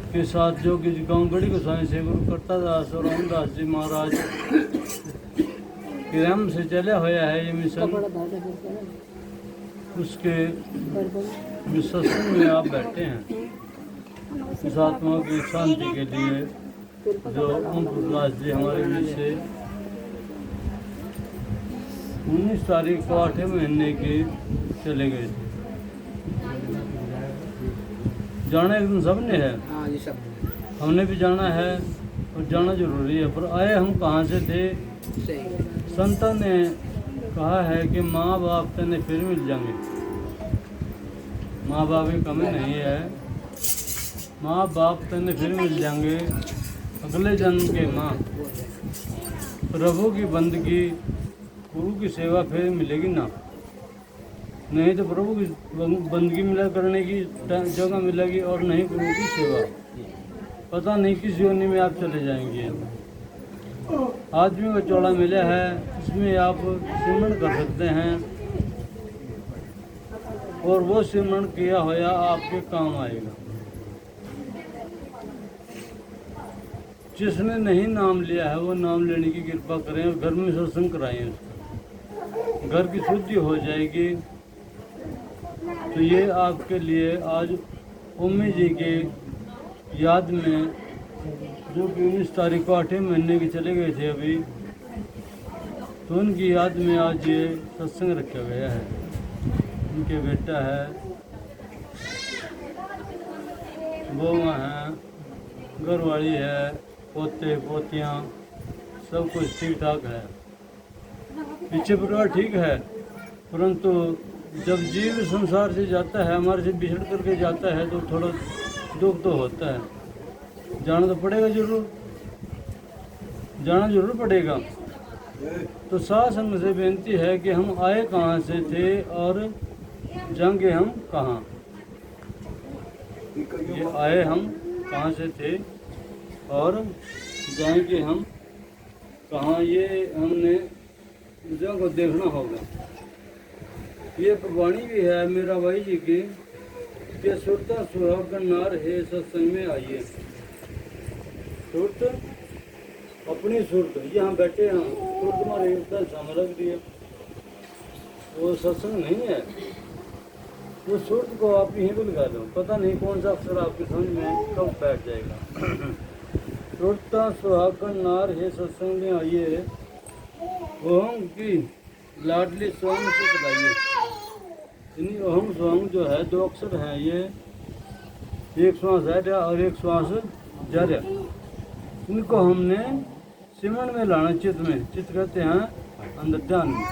के साथ जो कि गाँव गढ़ी गोसाई से गुरु करतादास और रामदास जी महाराज के रम से चला होया है ये मिशन, उसके सत्संग में आप बैठे हैं इस आत्मा की शांति के लिए, जो ओम प्रकाश जी हमारे बीच से 19 तारीख को 8वें महीने के चले गए थे। जाना एक दिन सबने है, हमने भी जाना है और जाना जरूरी है, पर आए हम कहाँ से थे? संता ने कहा है कि माँ बाप तने फिर मिल जाएंगे, माँ बाप की कमी नहीं है, माँ बाप तने फिर मिल जाएंगे अगले जन्म के माँ। प्रभु की बंदगी गुरु की सेवा फिर मिलेगी ना, नहीं तो प्रभु की बंदगी मिला करने की जगह मिलेगी और नहीं गुरु की सेवा। पता नहीं किस योनि में आप चले जाएंगे। आदमी का चौड़ा मिला है, इसमें आप सिमरण कर सकते हैं और वो सिमरण किया होया आपके काम आएगा। जिसने नहीं नाम लिया है वो नाम लेने की कृपा करें और घर में सत्संग कराएं, उसका घर की शुद्धि हो जाएगी। तो ये आपके लिए आज उम्मी जी के याद में, जो कि 19 तारीख को 8वें महीने के चले गए थे अभी, तो उनकी याद में आज ये सत्संग रखा गया है। उनके बेटा है, बहू हैं, घरवाली है, पोते पोतियाँ, सब कुछ ठीक ठाक है, पीछे परिवार ठीक है। परंतु जब जीव संसार से जाता है, हमारे से बिछड़ करके जाता है, तो थोड़ा दुख तो होता है। जाना तो पड़ेगा जरूर, जाना जरूर पड़ेगा। तो साथ संग से बेनती है कि हम आए कहाँ से थे और जाएंगे हम कहाँ। ये आए हम कहाँ से थे और जाएंगे हम कहाँ, ये हमने जगह को देखना होगा। ये वाणी भी है मेरा भाई जी की कि सुरता सुहागन नार है सत्संग में आइए। सुरत अपनी सुरत, यहाँ बैठे हैं सुरत हमारे एकदम समझ दिया, वो सत्संग नहीं है। वो सुरत को आप यहीं पर लगा दो, पता नहीं कौन सा अक्षर आपकी समझ में कब बैठ जाएगा। सुरता सुहागन नार है सत्संग में आइए, ओम की लाडली स्वांग से बताइए। इन्हीं ओम स्वांग जो है 2 अक्षर हैं, ये एक श्वास है और एक श्वास जर। इनको हमने सिमरण में लाना, चित्त में, चित्त कहते हैं अंदर ध्यान में,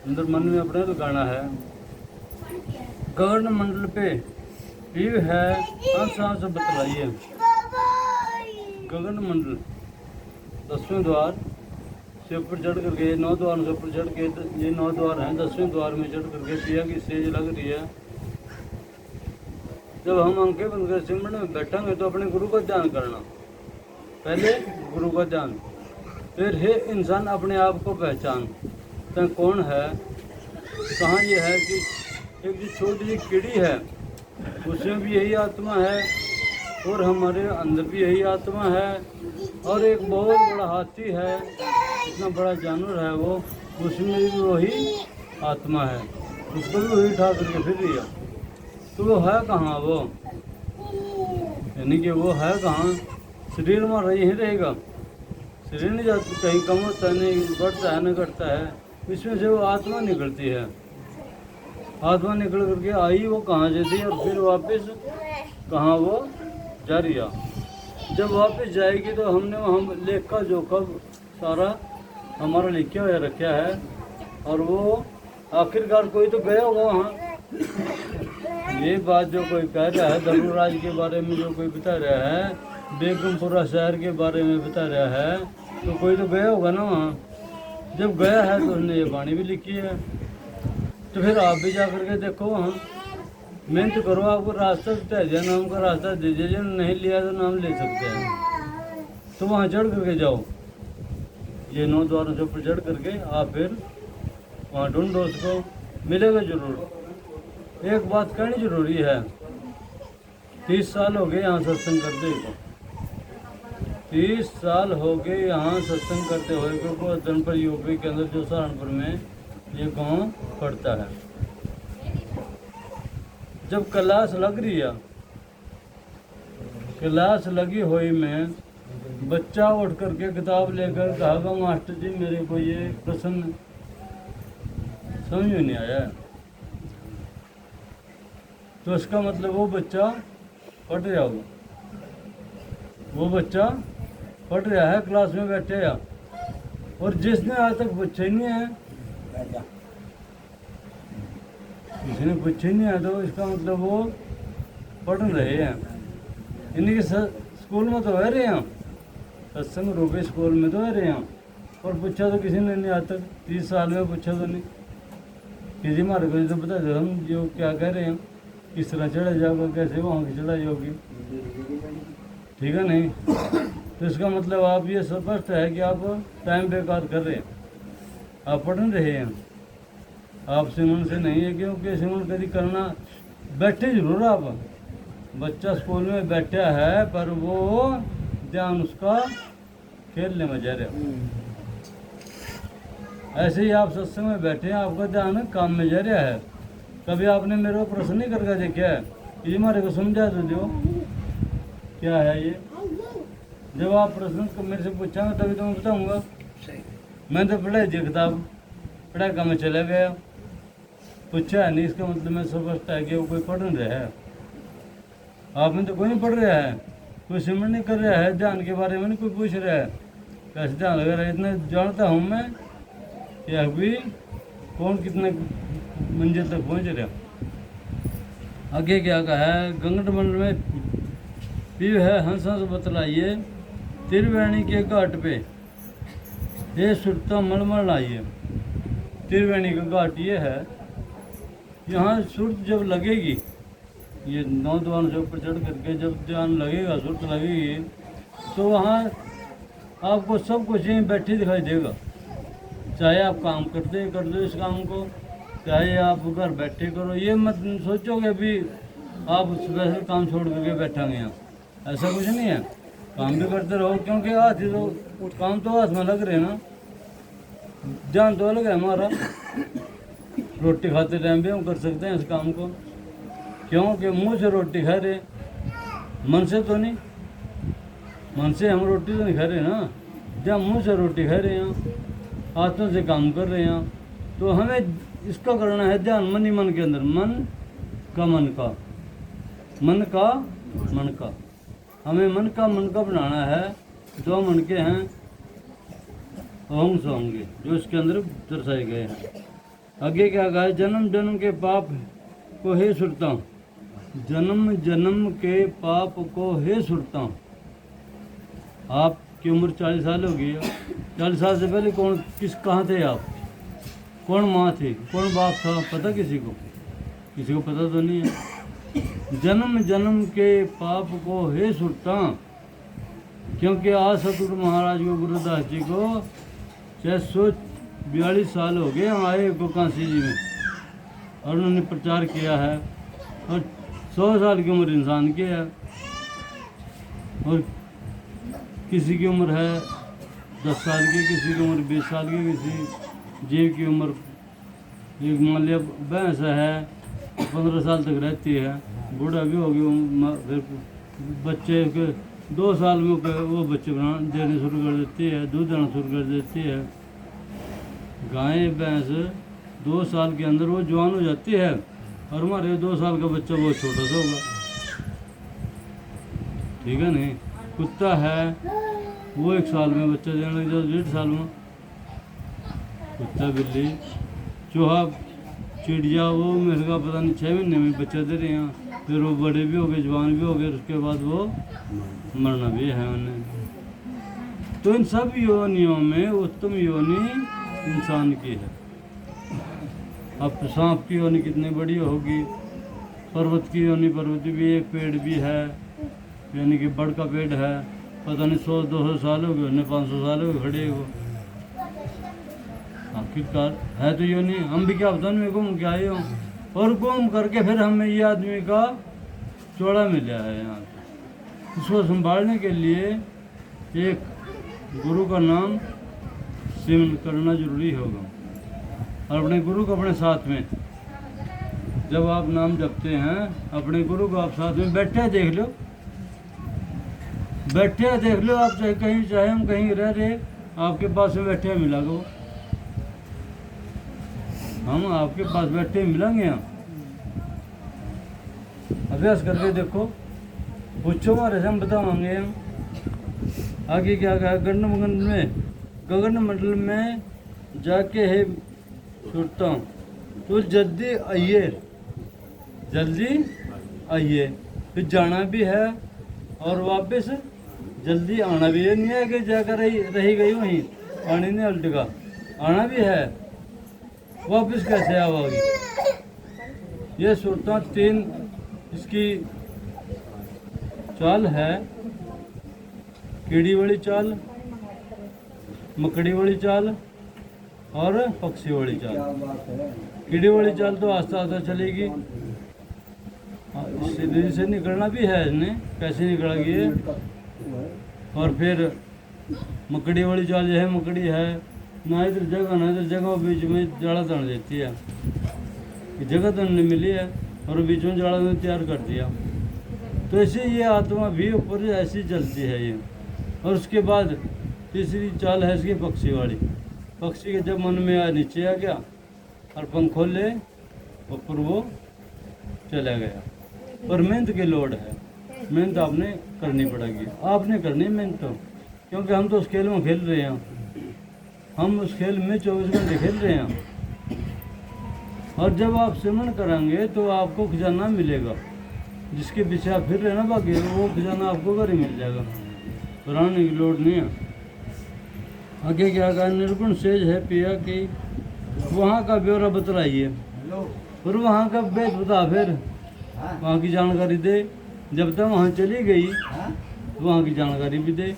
अंदर मन में अपने लगाना है। गगन मंडल पे ये है, सांस बतलाइए। गगन मंडल 10वें द्वार से ऊपर चढ़ करके, 9 द्वार से ऊपर चढ़ के, ये 9 द्वार हैं, 10वें द्वार में चढ़ करके पिया की सेज लग रही है। जब हम आंखें बंद कर सिमरण में बैठेंगे तो अपने गुरु का ध्यान करना, पहले गुरु का ध्यान, फिर हे इंसान अपने आप को पहचान, तो कौन है, कहाँ ये है। कि एक जो छोटी सी कीड़ी है उसमें भी यही आत्मा है और हमारे अंदर भी यही आत्मा है, और एक बहुत बड़ा हाथी है, इतना बड़ा जानवर है वो, उसमें भी वही आत्मा है, उसको भी वही उठा करके फिर दिया। तो वो है कहाँ वो, यानी कि वो है कहाँ, शरीर हमारा यहीं रहेगा, शरीर नहीं जाता कहीं, कम होता है, नहीं बढ़ता है, न घटता है, इसमें से वो आत्मा निकलती है। आत्मा निकल करके आई वो कहाँ से थी और फिर वापस कहाँ वो जा रही। जब वापस जाएगी तो हमने हम लेखा जोखा सारा हमारा लिखा हुआ रखा है, और वो आखिरकार कोई तो गया होगा वहाँ। ये बात जो कोई कह रहा है धर्मराज के बारे में, जो कोई बता रहा है बेगमपुरा शहर के बारे में बता रहा है, तो कोई तो गया होगा ना वहाँ। जब गया है तो उसने ये वाणी भी लिखी है, तो फिर आप भी जा करके देखो वहाँ, मेहनत करो, आपको रास्ता तय दिया, नाम का रास्ता दीजिए, जो नहीं लिया तो नाम ले सकते हैं। तो वहाँ चढ़ करके जाओ, ये 9 द्वारों से ऊपर चढ़ करके आप फिर वहाँ ढूंढो, उसको मिलेगा जरूर। एक बात कहनी जरूरी है 30 साल हो गए यहाँ सत्संग करते को। 30 साल हो गए यहाँ सत्संग करते हुए को जनपद यूपी के अंदर जो सहारनपुर में ये गांव पड़ता है। जब क्लास लग रही है, क्लास लगी हुई में बच्चा उठ करके किताब लेकर कहा मास्टर जी मेरे को ये प्रश्न समझ में नहीं आया, तो इसका मतलब वो बच्चा पढ़ रहा होगा, वो बच्चा पढ़ रहा है, क्लास में बैठे या। और जिसने आज तक पूछा ही नहीं है, किसी ने पूछा ही नहीं है, तो इसका मतलब वो पढ़ रहे हैं। इनके स्कूल में तो रह रहे हैं, सत्संग रूपी स्कूल में तो रह रहे हैं, और पूछा तो किसी ने नहीं आज तक। 30 साल में पूछा तो नहीं किसी। हमारे को तो बता दो हम जो क्या कह रहे हैं, किस तरह चढ़ा जाओगे, कैसे वहाँ की चढ़ाई होगी, ठीक है नहीं। तो इसका मतलब आप ये स्पष्ट है कि आप टाइम बेकार कर रहे हैं, आप पढ़ नहीं रहे हैं, आप सिमरन से नहीं है। क्योंकि सिमरन कभी करना बैठे जरूर आप, बच्चा स्कूल में बैठा है पर वो ध्यान उसका खेलने में जा रहा। ऐसे ही आप सत्संग में बैठे हैं, आपका ध्यान काम में जा रहा है। कभी आपने मेरे को प्रश्न नहीं करके देखा है, ये हमारे को समझा तो दो क्या है ये। जब आप प्रश्न मेरे से पूछांगे तभी तो मैं बताऊंगा। मैं तो पढ़ाई थी किताब, पढ़ाई का मैं चला गया, पूछा है नहीं, इसका मतलब मैं स्पष्ट है कि वो कोई पढ़ नहीं रहा है। आपने तो कोई नहीं पढ़ रहा है, कोई सिमरन नहीं कर रहा है, ध्यान के बारे में नहीं कोई पूछ रहा है, कैसे ध्यान लगा रहा है। इतना जानता हूँ मैं कि अभी कौन कितने मंजिल तक पहुँच रहा। आगे क्या कहा है, गंगट मंडल में पीव है हंस हंस बतलाइए, त्रिवेणी के घाट पे ये सुरता मलमल लाइए। त्रिवेणी का घाट ये है, यहाँ सुरत जब लगेगी, ये 9 द्वार से ऊपर चढ़ करके जब ध्यान लगेगा, सुरत लगेगी, तो वहाँ आपको सब कुछ यहीं बैठे दिखाई देगा। चाहे आप काम करते कर दो इस काम को, चाहे आप घर बैठे करो। ये मत सोचोगे अभी आप स्पेशल काम छोड़ करके बैठेंगे यहाँ, ऐसा कुछ नहीं है। काम भी करते रहो, क्योंकि हाथ ही तो काम तो हाथ में लग रहे ना, ध्यान तो अलग है हमारा। रोटी खाते टाइम भी हम कर सकते हैं इस काम को, क्योंकि मुंह से रोटी खा रहे, मन से तो नहीं। मन से हम रोटी तो नहीं खा रहे ना, जब मुंह से रोटी खा रहे हैं, हाथों से काम कर रहे हैं, तो हमें इसका करना है ध्यान मन ही मन के अंदर। मन का मन का, मन का मन का, हमें मन का बनाना है। जो मन के हैं अंश होंगे जो इसके अंदर दर्शाए गए हैं। आगे क्या कहा, जन्म जन्म के पाप को हे सुरता, जन्म जन्म के पाप को हे सुरता। आपकी उम्र 40 साल हो गई है, 40 साल से पहले कौन कहाँ थे आप, कौन माँ थे, कौन बाप था, पता किसी को? किसी को पता तो नहीं है। जन्म जन्म के पाप को हे सुरता, क्योंकि आज सतगुरु महाराज को, गुरुदास जी को 642 साल हो गए आए को काशी जी में, और उन्होंने प्रचार किया है। और 100 साल की उम्र इंसान की है, और किसी की उम्र है 10 साल की, किसी की उम्र 20 साल की, किसी जीव की उम्र, एक मान लिया भैंस है 15 साल तक रहती है, बूढ़ा भी हो गया, फिर बच्चे के 2 साल में वो बच्चे देने शुरू कर देती है, दूध देना शुरू कर देती है। गाय भैंस 2 साल के अंदर वो जवान हो जाती है, और हमारे 2 साल का बच्चा बहुत छोटा सा होगा, ठीक है नहीं। कुत्ता है वो 1 साल में बच्चा देने लग जाता, 1.5 साल में। कुत्ता बिल्ली चूहा चिड़िया वो मेरे का पता नहीं 6 महीने में बच्चा दे रहे हैं, फिर वो बड़े भी हो गए, जवान भी हो गए, उसके बाद वो मरना भी है उन्हें। तो इन सब योनियों में उत्तम योनि इंसान की है। अब सांप की योनि कितनी बड़ी होगी, पर्वत की योनि, पर्वत भी एक पेड़ भी है, यानी कि बड़ का पेड़ है, पता नहीं 100-200 साल हो गए, उन्हें 500 साल हो गए खड़े हो। आखिरकार है तो यो नहीं, हम भी क्या पता नहीं घूम के आए हों, और घूम करके फिर हमें ये आदमी का चौड़ा मिला है यहाँ से। उसको संभालने के लिए एक गुरु का नाम सिमरन करना जरूरी होगा, और अपने गुरु को अपने साथ में, जब आप नाम जपते हैं अपने गुरु को आप साथ में बैठे देख लो, बैठे देख लो आप, चाहे कहीं, चाहे हम कहीं रह रहे, आपके पास में बैठे मिलागो, हम आपके पास बैठे मिलेंगे। हम अभ्यास करके देखो, पूछो हमारे से, हम बताओगे। हम आगे क्या कहा, गगन मंडल में जाके है सुरता हूँ, तो जल्दी आइए, जल्दी आइए। फिर जाना भी है और वापस जल्दी आना भी है, नहीं है कि जाकर रही गई वहीं पानी ने उल्टका, आना भी है, वापस कैसे आओगी। ये सुरता 3 इसकी चाल है, कीड़ी वाली चाल, मकड़ी वाली चाल और पक्षी वाली चाल। कीड़ी वाली चाल तो आस्ता आस्ता चलेगी, सीधे से निकलना भी है इसने, कैसे निकलेगी ये। और फिर मकड़ी वाली चाल जो है, मकड़ी है ना इधर जगह ना इधर जगह, बीच में जाड़ा तन देती है, जगह तो नहीं मिली है और बीच में जाड़ा ने तैयार कर दिया। तो ऐसे ये आत्मा भी ऊपर ऐसी चलती है ये। और उसके बाद तीसरी चाल है इसकी पक्षी वाली। पक्षी के जब मन में नीचे आ गया और पंख खोले, ऊपर वो चला गया। पर मेहनत की लोड है, मेहनत आपने करनी पड़ेगी, आपने करनी मेहनत तो, क्योंकि हम तो उस खेल में खेल रहे हैं, हम उस खेल में 24 घंटे खेल रहे हैं। और जब आप सिमरन करेंगे तो आपको खजाना मिलेगा, जिसके पीछे आप फिर रहे ना बाकी, वो खजाना आपको घर ही मिल जाएगा, बनाने की लोड नहीं है। आगे क्या कहा, निर्गुण सेज है पिया की, वहाँ का ब्यौरा बतलाइए, और वहाँ का वेद बता, फिर वहाँ की जानकारी दे। जब तक वहाँ चली गई तो वहाँ की जानकारी भी दे।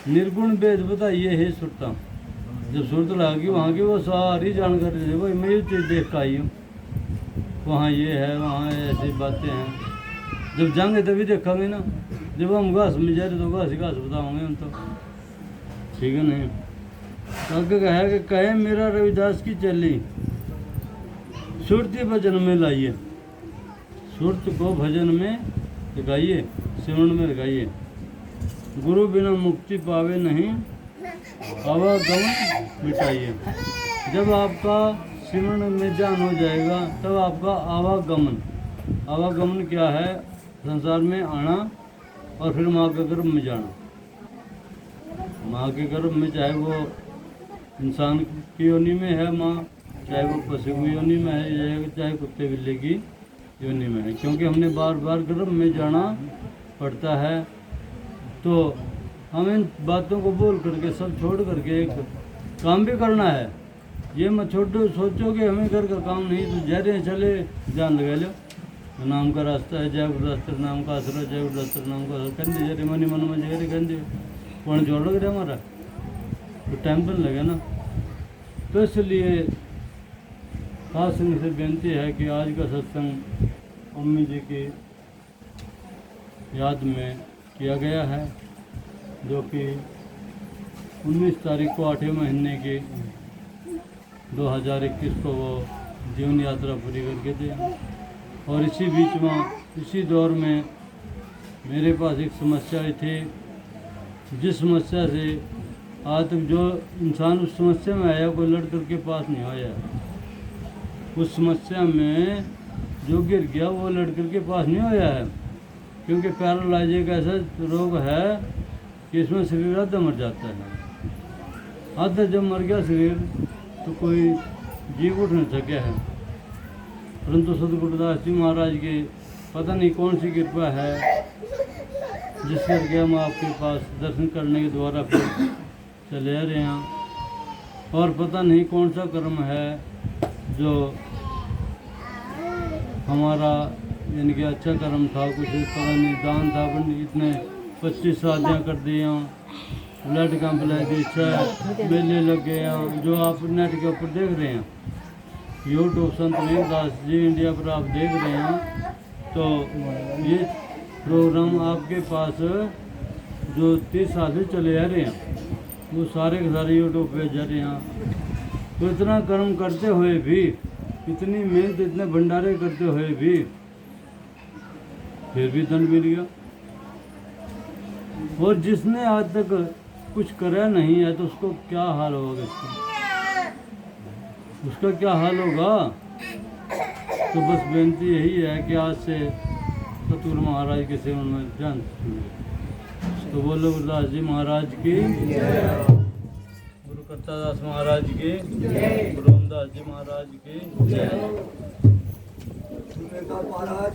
निर्गुण वेद बताइए हे सुरता, जब सुरत लगेगी वहाँ की वो सारी जानकारी दे। भाई मैं ये चीज़ देख का आई हूँ, वहाँ ये है, वहाँ ऐसी बातें हैं। जब जाएंगे तभी देखेंगे ना, जब हम घास में जा रहे तो घास ही घास बताओगे हम तो, ठीक है नहीं। आगे कहा कि कहे मेरा रविदास की चली, सुरती भजन में लाइए, सुरत को भजन में लगाइए, सिमरन में लगाइए। गुरु बिना मुक्ति पावे नहीं, आवागमन मिटाइए। जब आपका सिमरन में जान हो जाएगा तब आपका आवागमन, आवागमन क्या है, संसार में आना और फिर माँ के गर्भ में जाना। माँ के गर्भ में, चाहे वो इंसान की योनि में है माँ, चाहे वो पशु की योनि में है, चाहे कुत्ते बिल्ली की योनि में है, क्योंकि हमने बार बार गर्भ में जाना पड़ता है। तो हम इन बातों को बोल करके, सब छोड़ करके एक काम भी करना है। ये मत छोड़ो, सोचो कि हमें घर का काम नहीं, तो जहरे चले जान लगा लो, नाम का रास्ता है, जय गुरुदास्त्र नाम का आसरा, जय गुरुदास्त्र नाम का कंधे जरे मनी मन में जगह कंधे कौन जोड़ लग रहा हमारा, तो टाइम पर लगे ना। तो इसलिए खास संग से बेनती है कि आज का सत्संग अम्मी जी की याद में किया गया है, जो कि 19 तारीख को 8वें महीने की 2021 को वो जीवन यात्रा पूरी करके थे। और इसी बीच में, इसी दौर में मेरे पास एक समस्या थी, जिस समस्या से आज तक जो इंसान उस समस्या में आया कोई लड़कर के पास नहीं आया। उस समस्या में जो गिर गया वो लड़कर के पास नहीं आया है, क्योंकि पैरालाइज एक ऐसा रोग है कि इसमें शरीर आधा मर जाता है। आधा जब मर गया शरीर तो कोई जीव उठ नहीं सके है। परंतु सदगुरुदास जी महाराज की पता नहीं कौन सी कृपा है, जिस करके हम आपके पास दर्शन करने के द्वारा फिर चले आ रहे हैं। और पता नहीं कौन सा कर्म है जो हमारा, यानी कि अच्छा कर्म था, कुछ पता नहीं, दान था, इतने 25 शादियाँ कर दी हैं, ब्लड कैंप लगे, 6 मेले लग गए हैं, जो आप नेट के ऊपर देख रहे हैं, यूट्यूब संत मेघदास जी इंडिया पर आप देख रहे हैं। तो ये प्रोग्राम आपके पास जो 30 साल से चले आ रहे हैं वो सारे के सारे यूट्यूब पे जा रहे हैं। तो इतना कर्म करते हुए भी, इतनी मेहनत, इतने भंडारे करते हुए भी फिर भी धन मिल गया। और जिसने आज तक कुछ करा नहीं है तो उसको क्या हाल होगा, उसका क्या हाल होगा। तो बस बेनती यही है कि आज से सतगुरु महाराज के सेवन में ध्यान दीजिए। तो बोलो गुरुदास जी महाराज की, गुरु करतादास महाराज की, गुरु रामदास जी महाराज की महाराज